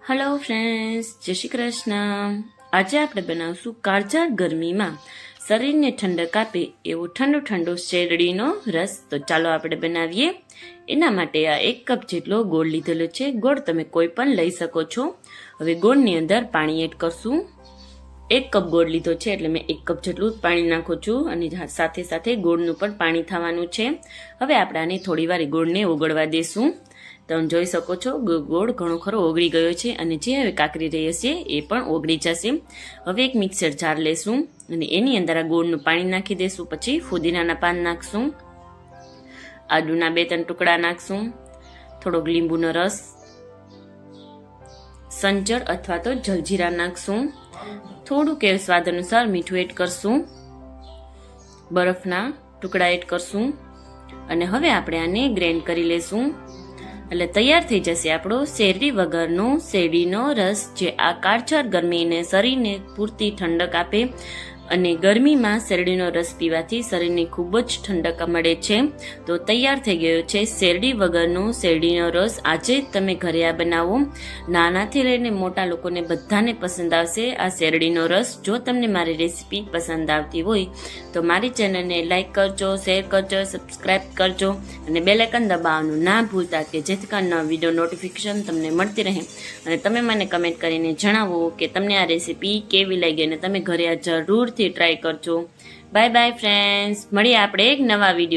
Hello friends, જય શ્રી કૃષ્ણ. આજે આપણે બનાવશું કાળઝાળ ગરમીમાં શરીરને ઠંડક આપે એવો ઠંડો ઠંડો શેરડીનો રસ. તો ચાલો આપણે બનાવીએ. એના માટે આ 1 કપ જેટલો ગોળ લીધેલો છે. ગોળ તમે કોઈ પણ લઈ શકો છો. હવે ગોળની અંદર પાણી એડ કરશું. 1 કપ ગોળ લીધો છે એટલે મેં 1 કપ જેટલું પાણી નાખું છું અને સાથે સાથે ગોળનું પણ પાણી થવાનું છે. હવે આપણે આને થોડી વાર ગોળને ઓગળવા દેશું. તમે જોઈ શકો છો ગોળ ઘણો ખરો ઓગળી ગયો છે અને જે હવે કાકરી રહી છે એ પણ ઓગળી જશે. હવે એક મિક્સર જાર લેશું અને એની અંદર આ ગોળનું પાણી નાખી દેશું. પછી ફુદીનાના પાન નાખશું, આદુના 2-3 ટુકડા નાખશું, થોડોક લીંબુનો રસ, સંચળ અથવા તો જલજીરા નાખશું, થોડુંક સ્વાદ અનુસાર મીઠું એડ કરશું, બરફના ટુકડા એડ કરશું અને હવે આપણે આને ગ્રાઇન્ડ કરી લેશું. એટલે તૈયાર થઈ જશે આપણો શેરડી વગરનો શેરડીનો રસ, જે આ કાળઝાળ ગરમીને શરીરને પૂરતી ઠંડક આપે અને ગરમીમાં શેરડીનો રસ પીવાથી શરીરને ખૂબ જ ઠંડક મળે છે. તો તૈયાર થઈ ગયો છે શેરડી વગરનો શેરડીનો રસ. આજે તમે ઘરે આ બનાવો. નાનાથી લઈને મોટા લોકોને બધાને પસંદ આવશે આ શેરડીનો રસ. જો તમને મારી રેસીપી પસંદ આવતી હોય તો મારી ચેનલને લાઈક કરજો, શેર કરજો, સબસ્ક્રાઈબ કરજો અને બેલ આઇકન દબાવવાનું ના ભૂલતા, કે જેથી કરીને નવા વિડીયો નોટિફિકેશન તમને મળતી રહે. અને તમે મને કમેન્ટ કરીને જણાવો કે તમને આ રેસીપી કેવી લાગી અને તમે ઘરે આ જરૂરથી ટ્રાય કરજો. બાય બાય ફ્રેન્ડ્સ, મળીએ આપણે એક નવા વિડીયો.